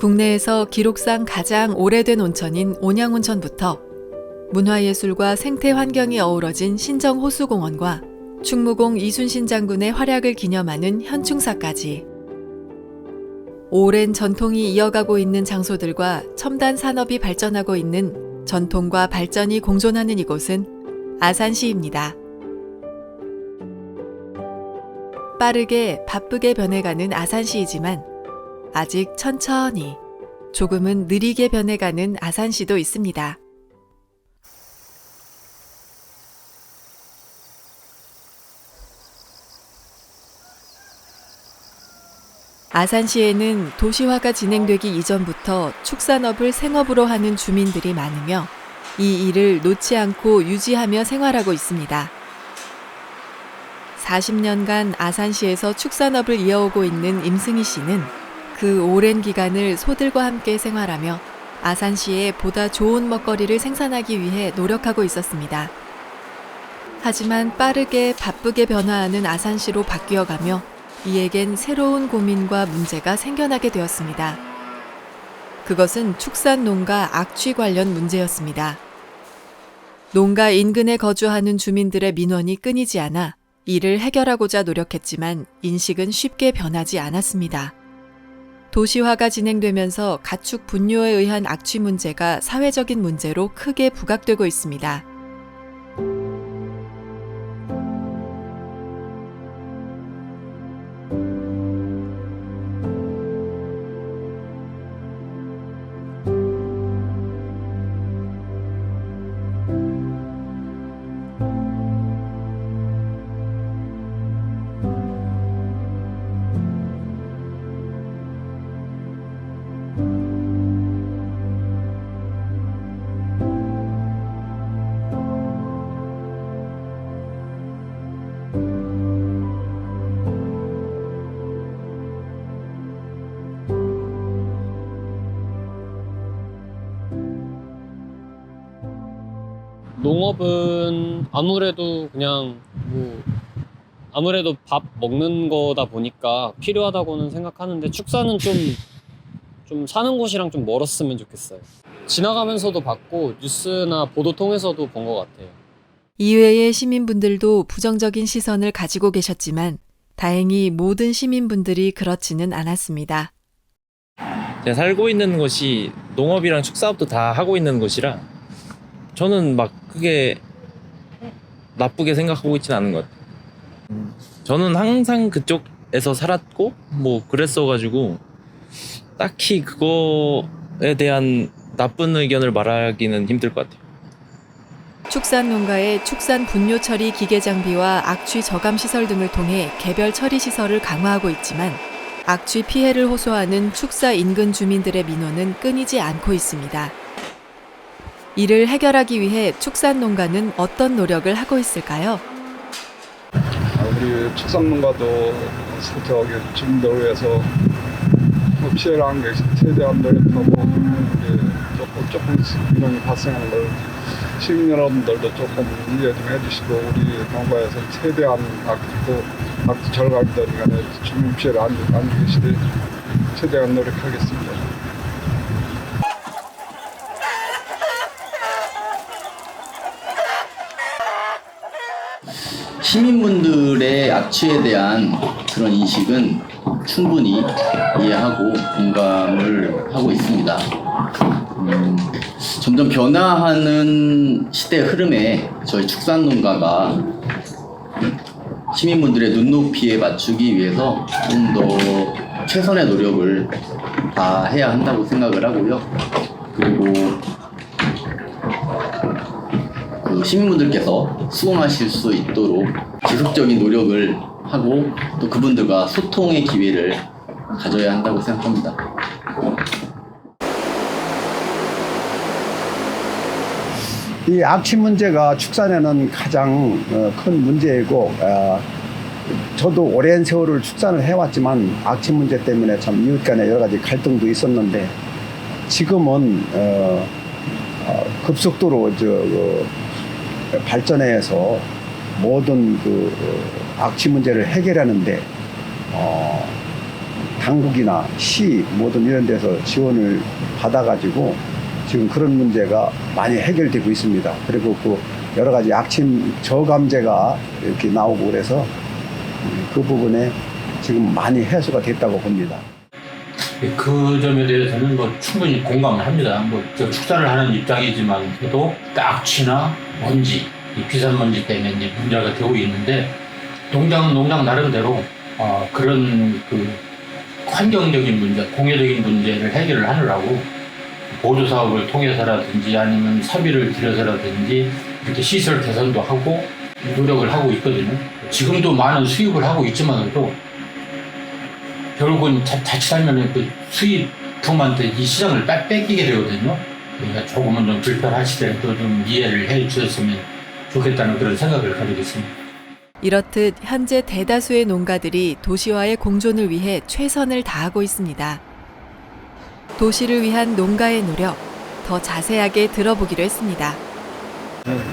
국내에서 기록상 가장 오래된 온천인 온양온천부터 문화예술과 생태 환경이 어우러진 신정호수공원과 충무공 이순신 장군의 활약을 기념하는 현충사까지 오랜 전통이 이어가고 있는 장소들과 첨단 산업이 발전하고 있는 전통과 발전이 공존하는 이곳은 아산시입니다. 빠르게 바쁘게 변해가는 아산시이지만 아직 천천히 조금은 느리게 변해가는 아산시도 있습니다. 아산시에는 도시화가 진행되기 이전부터 축산업을 생업으로 하는 주민들이 많으며 이 일을 놓지 않고 유지하며 생활하고 있습니다. 40년간 아산시에서 축산업을 이어오고 있는 임승희 씨는 그 오랜 기간을 소들과 함께 생활하며 아산시에 보다 좋은 먹거리를 생산하기 위해 노력하고 있었습니다. 하지만 빠르게 바쁘게 변화하는 아산시로 바뀌어가며 이에겐 새로운 고민과 문제가 생겨나게 되었습니다. 그것은 축산 농가 악취 관련 문제였습니다. 농가 인근에 거주하는 주민들의 민원이 끊이지 않아 이를 해결하고자 노력했지만 인식은 쉽게 변하지 않았습니다. 도시화가 진행되면서 가축 분뇨에 의한 악취 문제가 사회적인 문제로 크게 부각되고 있습니다. 농업은 아무래도 그냥 아무래도 밥 먹는 거다 보니까 필요하다고는 생각하는데 축사는 좀 사는 곳이랑 좀 멀었으면 좋겠어요. 지나가면서도 봤고 뉴스나 보도 통해서도 본 것 같아요. 이외의 시민분들도 부정적인 시선을 가지고 계셨지만 다행히 모든 시민분들이 그렇지는 않았습니다. 제가 살고 있는 곳이 농업이랑 축사업도 다 하고 있는 곳이라 저는 막 크게 나쁘게 생각하고 있지는 않은 것 같아요. 저는 항상 그쪽에서 살았고 뭐 그랬어가지고 딱히 그거에 대한 나쁜 의견을 말하기는 힘들 것 같아요. 축산 농가의 축산 분뇨 처리 기계 장비와 악취 저감 시설 등을 통해 개별 처리 시설을 강화하고 있지만 악취 피해를 호소하는 축사 인근 주민들의 민원은 끊이지 않고 있습니다. 이를 해결하기 위해 축산 농가는 어떤 노력을 하고 있을까요? 우리 축산농가도 생태하게 주민들을 위해서 피해를 안 계속 최대한 노력하고 조금씩 민원이 발생하는 걸 시민 여러분들도 조금 이해 좀 해주시고 우리 농가에서 최대한 악취 절감들 간에 주민 피해를 안 계시되 최대한 노력하겠습니다. 시민분들의 악취에 대한 그런 인식은 충분히 이해하고 공감을 하고 있습니다. 점점 변화하는 시대의 흐름에 저희 축산농가가 시민분들의 눈높이에 맞추기 위해서 좀 더 최선의 노력을 다해야 한다고 생각을 하고요. 그리고 시민분들께서 수긍하실 수 있도록 지속적인 노력을 하고 또 그분들과 소통의 기회를 가져야 한다고 생각합니다. 이 악취 문제가 축산에는 가장 큰 문제이고 저도 오랜 세월을 축산을 해왔지만 악취 문제 때문에 참 이웃 간에 여러 가지 갈등도 있었는데 지금은 급속도로 발전해서 모든 악취 문제를 해결하는데 당국이나 시 모든 이런 데서 지원을 받아가지고 지금 그런 문제가 많이 해결되고 있습니다. 그리고 그 여러 가지 악침 저감제가 이렇게 나오고 그래서 그 부분에 지금 많이 해소가 됐다고 봅니다. 그 점에 대해서는 뭐 충분히 공감을 합니다. 뭐 저 축사를 하는 입장이지만서도 악취나 먼지, 이 비산먼지 때문에 이제 문제가 되고 있는데 농장은 농장 나름대로 그런 그 환경적인 문제, 공예적인 문제를 해결을 하느라고 보조 사업을 통해서라든지 아니면 사비를 들여서라든지 이렇게 시설 개선도 하고 노력을 하고 있거든요. 지금도 많은 수입을 하고 있지만도 결국은 자칫하면 그 수입품한테 이 시장을 뺏기게 되거든요. 그러니까 조금은 좀 불편하시더라도 좀 이해를 해 주셨으면 좋겠다는 그런 생각을 가지고 있습니다. 이렇듯 현재 대다수의 농가들이 도시와의 공존을 위해 최선을 다하고 있습니다. 도시를 위한 농가의 노력, 더 자세하게 들어보기로 했습니다.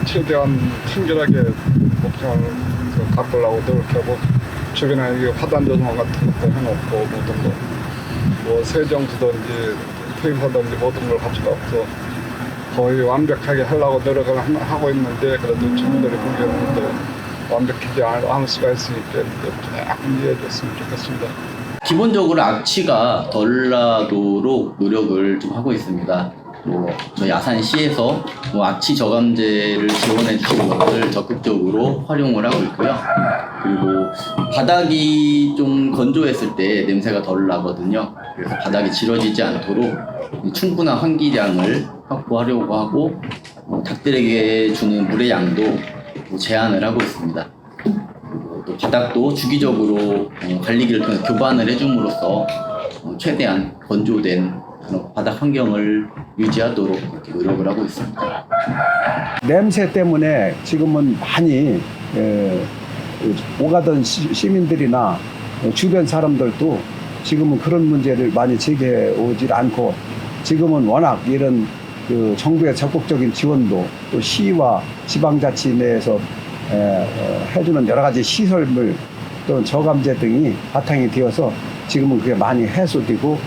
최대한 친절하게 목장을 가꾸려고 노력하고 최근에 이 화단 조성 같은 것도 해놓고 모든 거 뭐 세정수든지 퇴임사든지 모든 걸 가져가서 거의 완벽하게 하려고 노력을 하고 있는데 그래도 주민들이 보기에는 또 완벽하지 않을 수가 있으니까 조금 이해해 줬으면 좋겠습니다. 기본적으로 악취가 덜 나도록 노력을 좀 하고 있습니다. 뭐 저희 아산시에서 뭐 악취 저감제를 지원해 주시는 것을 적극적으로 활용을 하고 있고요. 그리고 바닥이 좀 건조했을 때 냄새가 덜 나거든요. 그래서 바닥이 지러지지 않도록 충분한 환기량을 확보하려고 하고 닭들에게 주는 물의 양도 제한을 하고 있습니다. 그리고 또 바닥도 주기적으로 관리기를 통해 교반을 해줌으로써 최대한 건조된 그런 바닥 환경을 유지하도록 이렇게 노력을 하고 있습니다. 냄새 때문에 지금은 많이 오가던 시민들이나 주변 사람들도 지금은 그런 문제를 많이 제기해 오질 않고 지금은 워낙 이런 그 정부의 적극적인 지원도 또 시와 지방자치 내에서 해주는 여러 가지 시설물 또는 저감제 등이 바탕이 되어서 지금은 그게 많이 해소되고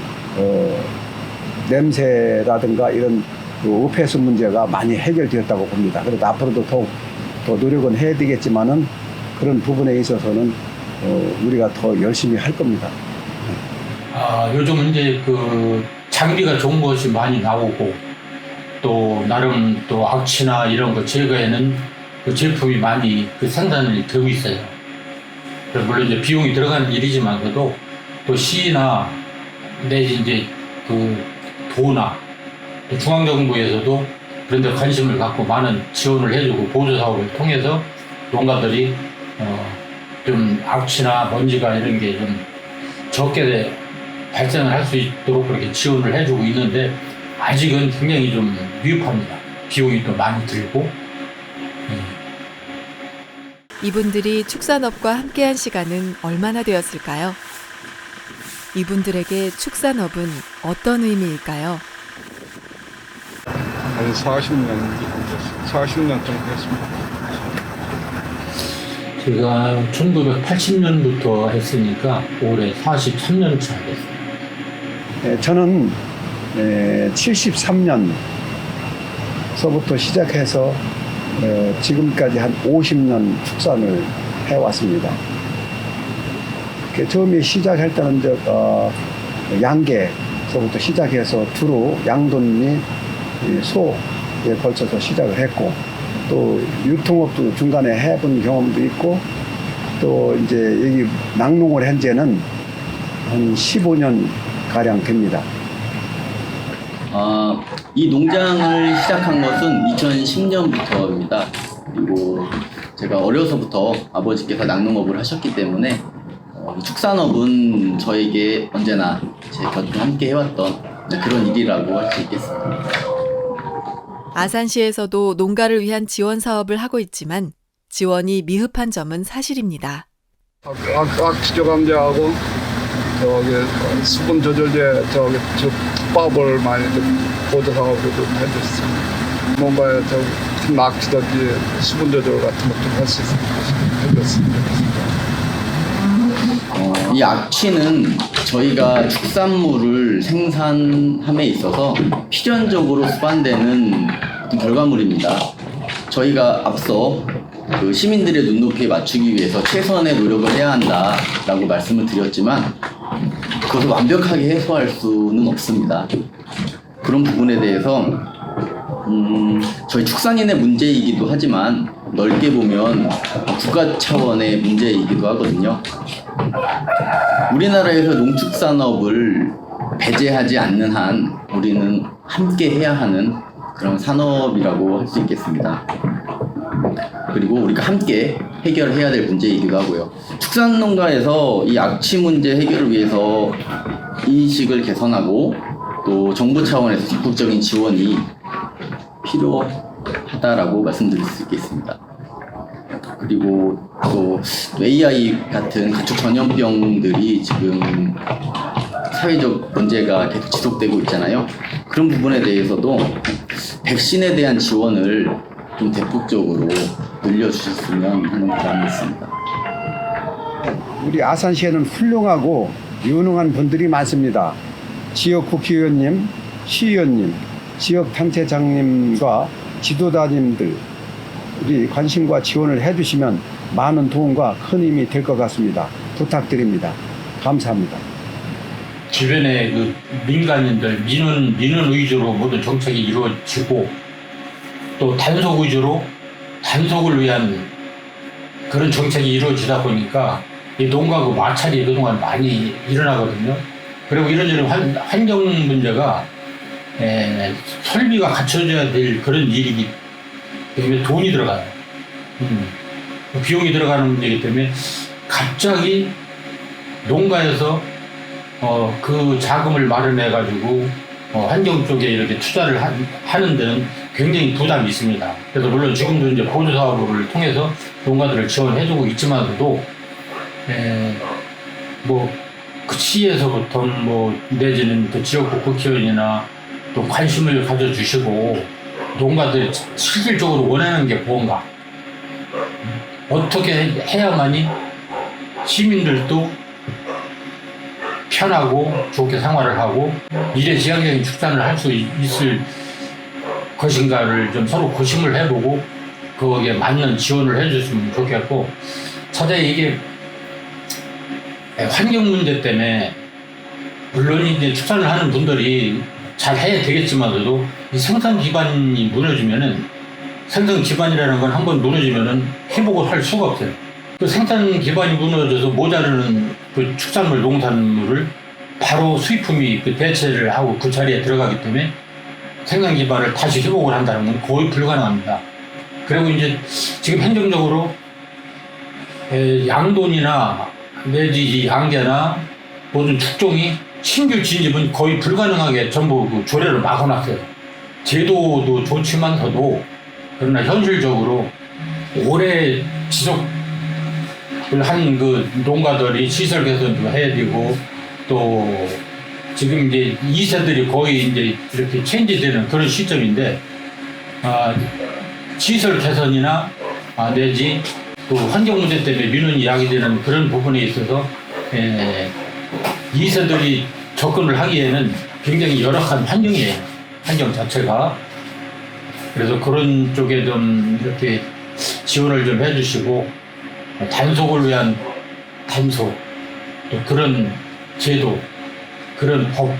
냄새라든가 이런 그 오폐수 문제가 많이 해결되었다고 봅니다. 그래도 앞으로도 더욱 더 노력은 해야 되겠지만은 그런 부분에 있어서는 우리가 더 열심히 할 겁니다. 요즘 이제 그 장비가 좋은 것이 많이 나오고 또 나름 또 악취나 이런 거 제거에는 그 제품이 많이 그 생산이 되고 있어요. 물론 이제 비용이 들어가는 일이지만서도 또 시나 내지 이제 그 도나 또 중앙정부에서도 그런 데 관심을 갖고 많은 지원을 해주고 보조 사업을 통해서 농가들이 좀 악취나 먼지가 이런 게 좀 적게 발생을 할 수 있도록 그렇게 지원을 해주고 있는데 아직은 굉장히 좀 미흡합니다. 비용이 또 많이 들고. 이분들이 축산업과 함께한 시간은 얼마나 되었을까요? 이분들에게 축산업은 어떤 의미일까요? 한 40년 정도 됐습니다. 제가 1980년부터 했으니까 올해 43년 차 됐어요. 저는 73년서부터 시작해서 지금까지 한 50년 축산을 해왔습니다. 처음에 시작할 때는 양계서부터 시작해서 두루 양돈이 소에 걸쳐서 시작을 했고 또 유통업도 중간에 해본 경험도 있고 또 이제 여기 낙농을 현재는 한 15년 가량 됩니다. 이 농장을 시작한 것은 2010년부터입니다. 그리고 제가 어려서부터 아버지께서 낙농업을 하셨기 때문에 축산업은 저에게 언제나 제 곁에 함께 해왔던 그런 일이라고 할 수 있겠습니다. 아산시에서도 농가를 위한 지원 사업을 하고 있지만 지원이 미흡한 점은 사실입니다. 악취 저감제하고 수분 조절제 특밥을 많이 보조 사업을 좀 해줬습니다. 뭔가에 악취든지 수분 조절 같은 것 좀 할 수 있으면 해줬으면 좋겠습니다. 이 악취는 저희가 축산물을 생산함에 있어서 필연적으로 수반되는 어떤 결과물입니다. 저희가 앞서 그 시민들의 눈높이에 맞추기 위해서 최선의 노력을 해야 한다라고 말씀을 드렸지만 그것을 완벽하게 해소할 수는 없습니다. 그런 부분에 대해서 저희 축산인의 문제이기도 하지만 넓게 보면 국가 차원의 문제이기도 하거든요. 우리나라에서 농축산업을 배제하지 않는 한 우리는 함께 해야 하는 그런 산업이라고 할 수 있겠습니다. 그리고 우리가 함께 해결해야 될 문제이기도 하고요. 축산농가에서 이 악취 문제 해결을 위해서 인식을 개선하고 또 정부 차원에서 적극적인 지원이 필요하다라고 말씀드릴 수 있겠습니다. 그리고 또 AI 같은 가축 전염병들이 지금 사회적 문제가 계속 지속되고 있잖아요. 그런 부분에 대해서도 백신에 대한 지원을 좀 대폭적으로 늘려주셨으면 하는 바람이 있습니다. 우리 아산시에는 훌륭하고 유능한 분들이 많습니다. 지역 국회의원님, 시의원님, 지역 단체장님과 지도자님들 우리 관심과 지원을 해주시면 많은 도움과 큰 힘이 될 것 같습니다. 부탁드립니다. 감사합니다. 주변에 그 민간인들 민원 위주로 모든 정책이 이루어지고 또 단속 위주로 단속을 위한 그런 정책이 이루어지다 보니까 이 농가 그 마찰이 그동안 많이 일어나거든요. 그리고 이런저런 환경 문제가 설비가 갖춰져야 될 그런 일이기 때문에 돈이 들어가요. 비용이 들어가는 문제이기 때문에 갑자기 농가에서 그 자금을 마련해 가지고 환경 쪽에 이렇게 투자를 하는 데는 굉장히 부담이 있습니다. 그래서 물론 지금도 이제 보조 사업을 통해서 농가들을 지원해주고 있지만서도 그 시에서부터 내지는 또 지역구 국회의원이나 또 관심을 가져주시고 농가들이 실질적으로 원하는 게 뭔가 어떻게 해야만이 시민들도 편하고 좋게 생활을 하고 미래지향적인 축산을 할 수 있을 것인가를 좀 서로 고심을 해보고 거기에 맞는 지원을 해줬으면 좋겠고 차라리 이게 환경 문제 때문에 물론 이제 축산을 하는 분들이 잘 해야 되겠지만서도 이 생산 기반이 무너지면은 생산 기반이라는 건 한번 무너지면은 회복을 할 수가 없어요. 그 생산 기반이 무너져서 모자르는 그 축산물, 농산물을 바로 수입품이 그 대체를 하고 그 자리에 들어가기 때문에 생산 기반을 다시 회복을 한다는 건 거의 불가능합니다. 그리고 이제 지금 행정적으로 양돈이나 내지 양계나 모든 축종이 신규 진입은 거의 불가능하게 전부 그 조례를 막아놨어요. 제도도 좋지만서도 그러나 현실적으로 오래 지속을 한 그 농가들이 시설 개선도 해야 되고 또 지금 이제 2세들이 거의 이제 이렇게 체인지되는 그런 시점인데 시설 개선이나 내지 또 환경 문제 때문에 민원이 야기되는 그런 부분에 있어서 2세들이 접근을 하기에는 굉장히 열악한 환경이에요. 환경 자체가. 그래서 그런 쪽에 좀 이렇게 지원을 좀 해주시고 단속을 위한 단속 또 그런 제도 그런 법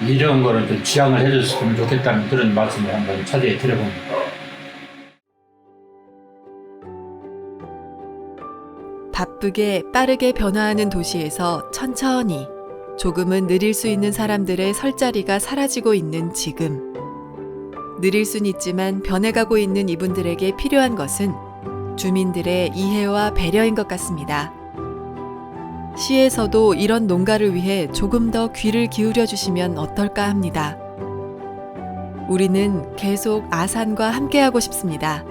이런 거를 좀 지향을 해줬으면 좋겠다는 그런 말씀을 한번 차제에 드려봅니다. 바쁘게 빠르게 변화하는 도시에서 천천히 조금은 느릴 수 있는 사람들의 설 자리가 사라지고 있는 지금. 느릴 순 있지만 변해가고 있는 이분들에게 필요한 것은 주민들의 이해와 배려인 것 같습니다. 시에서도 이런 농가를 위해 조금 더 귀를 기울여 주시면 어떨까 합니다. 우리는 계속 아산과 함께하고 싶습니다.